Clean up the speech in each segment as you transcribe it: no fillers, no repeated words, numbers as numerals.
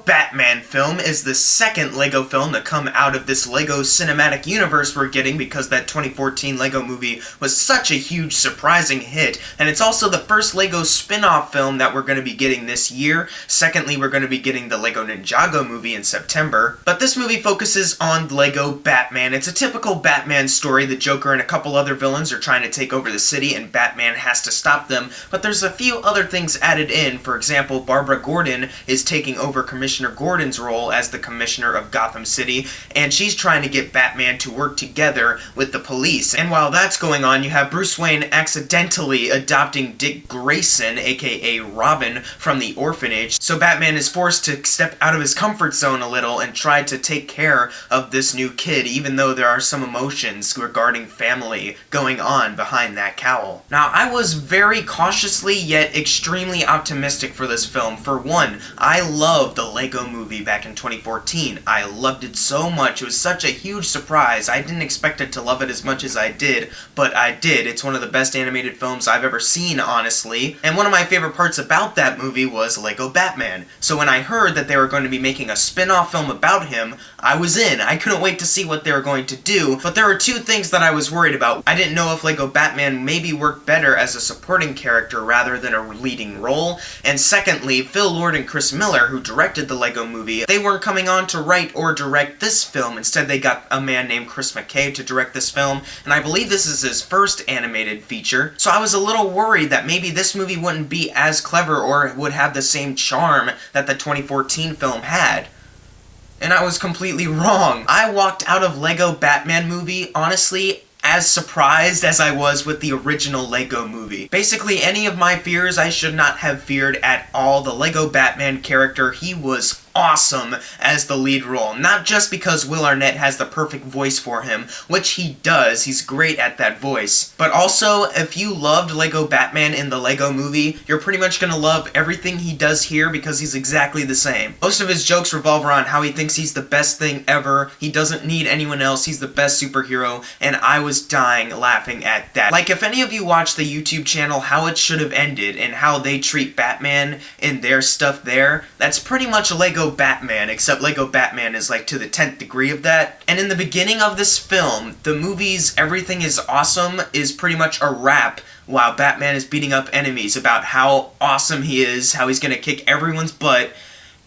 Batman film is the second LEGO film to come out of this LEGO cinematic universe we're getting because that 2014 LEGO movie was such a huge surprising hit, and it's also the first LEGO spin-off film that we're going to be getting this year. Secondly, we're going to be getting the LEGO Ninjago movie in September, but this movie focuses on LEGO Batman. It's a typical Batman story. The Joker and a couple other villains are trying to take over the city and Batman has to stop them, but there's a few other things added in. For example, Barbara Gordon is taking over Commissioner Gordon's role as the Commissioner of Gotham City, and she's trying to get Batman to work together with the police. And while that's going on, you have Bruce Wayne accidentally adopting Dick Grayson, aka Robin, from the orphanage, so Batman is forced to step out of his comfort zone a little and try to take care of this new kid, even though there are some emotions regarding family going on behind that cowl. Now, I was very cautiously yet extremely optimistic for this film. For one, I loved the LEGO movie back in 2014. I loved it so much. It was such a huge surprise. I didn't expect it to love it as much as I did, but I did. It's one of the best animated films I've ever seen, honestly. And one of my favorite parts about that movie was LEGO Batman. So when I heard that they were going to be making a spin-off film about him, I was in. I couldn't wait to see what they were going to do, but there were two things that I was worried about. I didn't know if LEGO Batman maybe worked better as a supporting character rather than a leading role, and secondly, Phil Lord and Chris Miller, who directed the LEGO movie, they weren't coming on to write or direct this film. Instead, they got a man named Chris McKay to direct this film, and I believe this is his first animated feature, so I was a little worried that maybe this movie wouldn't be as clever or would have the same charm that the 2014 film had. And I was completely wrong. I walked out of LEGO Batman movie, honestly, as surprised as I was with the original LEGO movie. Basically, any of my fears I should not have feared at all. The LEGO Batman character, he was awesome as the lead role. Not just because Will Arnett has the perfect voice for him, which he does, he's great at that voice, but also, if you loved LEGO Batman in the LEGO movie, you're pretty much gonna love everything he does here because he's exactly the same. Most of his jokes revolve around how he thinks he's the best thing ever, he doesn't need anyone else, he's the best superhero, and I was dying laughing at that. Like, if any of you watch the YouTube channel How It Should Have Ended and how they treat Batman in their stuff there, that's pretty much LEGO Batman, except LEGO Batman is like to the 10th degree of that. And in the beginning of this film, the movie's Everything is Awesome is pretty much a rap while Batman is beating up enemies about how awesome he is, how he's gonna kick everyone's butt,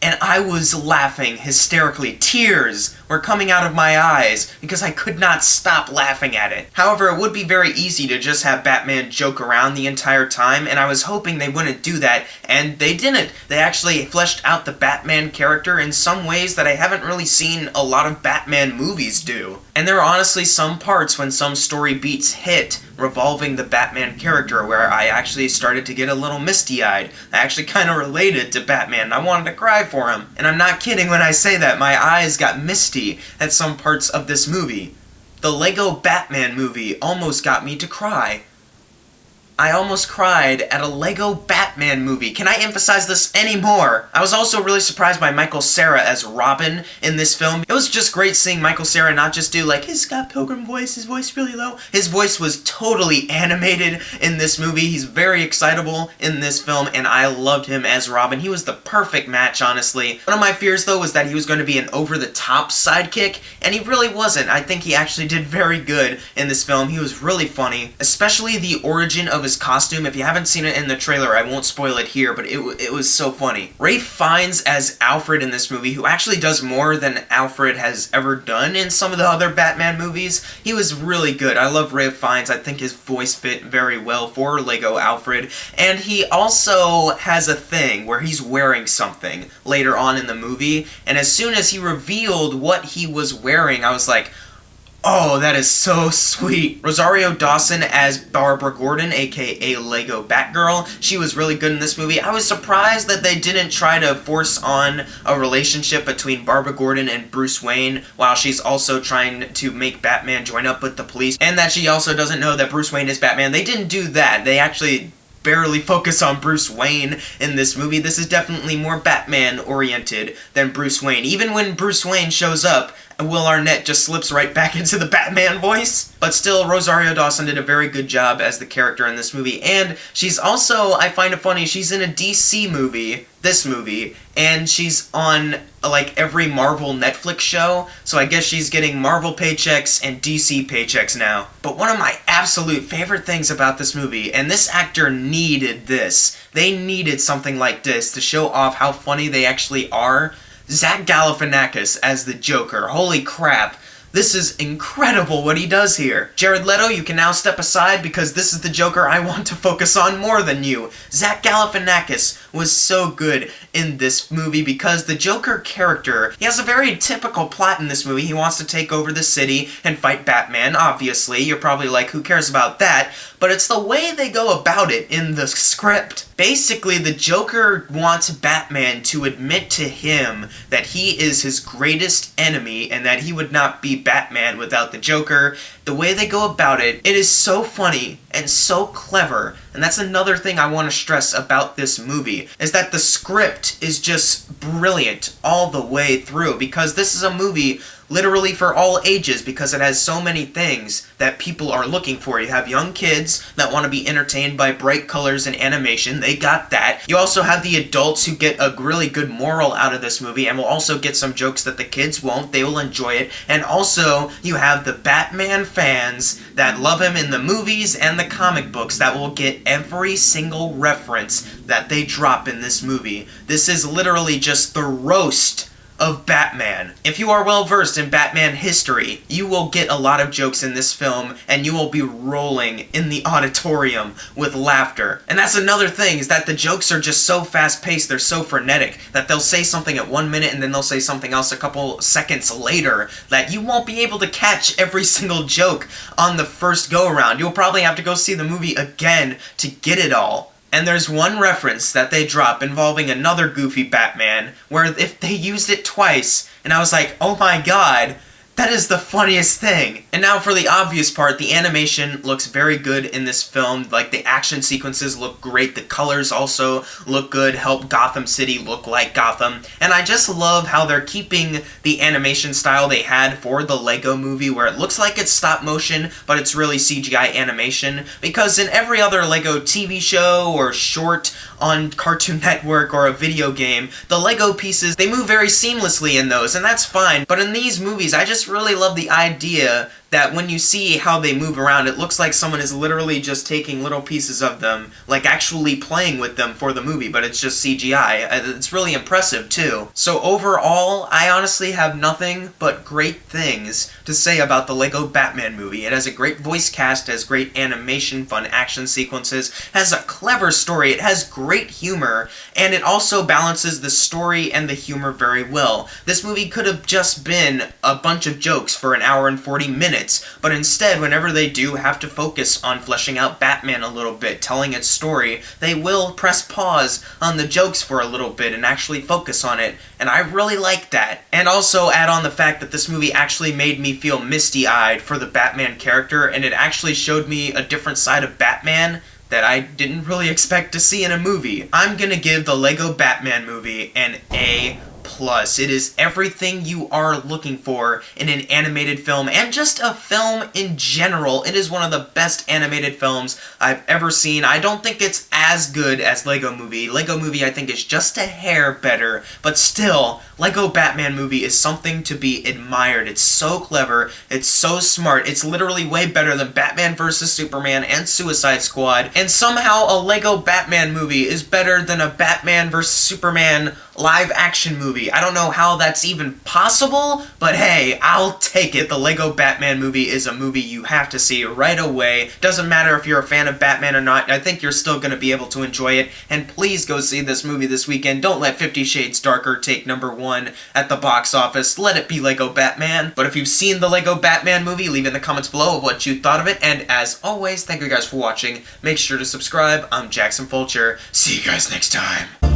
and I was laughing hysterically. Tears were coming out of my eyes because I could not stop laughing at it. However, it would be very easy to just have Batman joke around the entire time, and I was hoping they wouldn't do that, and they didn't. They actually fleshed out the Batman character in some ways that I haven't really seen a lot of Batman movies do. And there are honestly some parts when some story beats hit revolving the Batman character where I actually started to get a little misty-eyed. I actually kind of related to Batman, and I wanted to cry for him. And I'm not kidding when I say that, my eyes got misty at some parts of this movie. The LEGO Batman movie almost got me to cry. I almost cried at a LEGO Batman movie. Can I emphasize this anymore? I was also really surprised by Michael Cera as Robin in this film. It was just great seeing Michael Cera not just do like his Scott Pilgrim voice, his voice really low. His voice was totally animated in this movie. He's very excitable in this film, and I loved him as Robin. He was the perfect match, honestly. One of my fears, though, was that he was going to be an over-the-top sidekick, and he really wasn't. I think he actually did very good in this film. He was really funny, especially the origin of his costume. If you haven't seen it in the trailer, I won't spoil it here, but it was so funny. Ralph Fiennes as Alfred in this movie, who actually does more than Alfred has ever done in some of the other Batman movies. He was really good. I love Ralph Fiennes. I think his voice fit very well for LEGO Alfred, and he also has a thing where he's wearing something later on in the movie, and as soon as he revealed what he was wearing, I was like, oh, that is so sweet. Rosario Dawson as Barbara Gordon, aka LEGO Batgirl. She was really good in this movie. I was surprised that they didn't try to force on a relationship between Barbara Gordon and Bruce Wayne while she's also trying to make Batman join up with the police, and that she also doesn't know that Bruce Wayne is Batman. They didn't do that. They actually barely focus on Bruce Wayne in this movie. This is definitely more Batman oriented than Bruce Wayne. Even when Bruce Wayne shows up, Will Arnett just slips right back into the Batman voice. But still, Rosario Dawson did a very good job as the character in this movie, and she's also, I find it funny, she's in a DC movie, this movie, and she's on, like, every Marvel Netflix show, so I guess she's getting Marvel paychecks and DC paychecks now. But one of my absolute favorite things about this movie, and this actor needed this, they needed something like this to show off how funny they actually are. Zach Galifianakis as the Joker, holy crap. This is incredible what he does here. Jared Leto, you can now step aside because this is the Joker I want to focus on more than you. Zach Galifianakis was so good in this movie because the Joker character, he has a very typical plot in this movie. He wants to take over the city and fight Batman, obviously. You're probably like, who cares about that? But it's the way they go about it in the script. Basically, the Joker wants Batman to admit to him that he is his greatest enemy and that he would not be Batman without the Joker. The way they go about it, it is so funny and so clever. And that's another thing I want to stress about this movie, is that the script is just brilliant all the way through, because this is a movie literally for all ages, because it has so many things that people are looking for. You have young kids that want to be entertained by bright colors and animation, they got that. You also have the adults who get a really good moral out of this movie and will also get some jokes that the kids won't, they will enjoy it. And also, you have the Batman fans that love him in the movies and the comic books that will get every single reference that they drop in this movie. This is literally just the roast of Batman. If you are well versed in Batman history, you will get a lot of jokes in this film, and you will be rolling in the auditorium with laughter. And that's another thing, is that the jokes are just so fast-paced, they're so frenetic, that they'll say something at 1 minute and then they'll say something else a couple seconds later, that you won't be able to catch every single joke on the first go-around. You'll probably have to go see the movie again to get it all. And there's one reference that they drop involving another goofy Batman, where if they used it twice, and I was like, oh my god, that is the funniest thing. And now for the obvious part, the animation looks very good in this film. Like, the action sequences look great, the colors also look good, help Gotham City look like Gotham. And I just love how they're keeping the animation style they had for the Lego movie, where it looks like it's stop motion, but it's really CGI animation. Because in every other Lego TV show or short on Cartoon Network or a video game, the Lego pieces, they move very seamlessly in those, and that's fine. But in these movies, I just really love the idea that when you see how they move around, it looks like someone is literally just taking little pieces of them, like actually playing with them for the movie, but it's just CGI. It's really impressive, too. So overall, I honestly have nothing but great things to say about the Lego Batman movie. It has a great voice cast, has great animation, fun action sequences, has a clever story, it has great humor, and it also balances the story and the humor very well. This movie could have just been a bunch of jokes for an hour and 40 minutes, but instead, whenever they do have to focus on fleshing out Batman a little bit, telling its story, they will press pause on the jokes for a little bit and actually focus on it, and I really like that. And also add on the fact that this movie actually made me feel misty-eyed for the Batman character, and it actually showed me a different side of Batman that I didn't really expect to see in a movie. I'm gonna give the Lego Batman movie an A+. It is everything you are looking for in an animated film, and just a film in general. It is one of the best animated films I've ever seen. I don't think it's as good as Lego Movie. Lego Movie, I think, is just a hair better, but still, Lego Batman Movie is something to be admired. It's so clever, it's so smart, it's literally way better than Batman vs. Superman and Suicide Squad, and somehow a Lego Batman movie is better than a Batman vs. Superman live-action movie. I don't know how that's even possible, but hey, I'll take it. The Lego Batman movie is a movie you have to see right away. Doesn't matter if you're a fan of Batman or not, I think you're still going to be able to enjoy it, and please go see this movie this weekend. Don't let 50 Shades Darker take #1 at the box office. Let it be Lego Batman. But if you've seen the Lego Batman movie, leave in the comments below of what you thought of it, and as always, thank you guys for watching. Make sure to subscribe. I'm Jackson Fulcher. See you guys next time.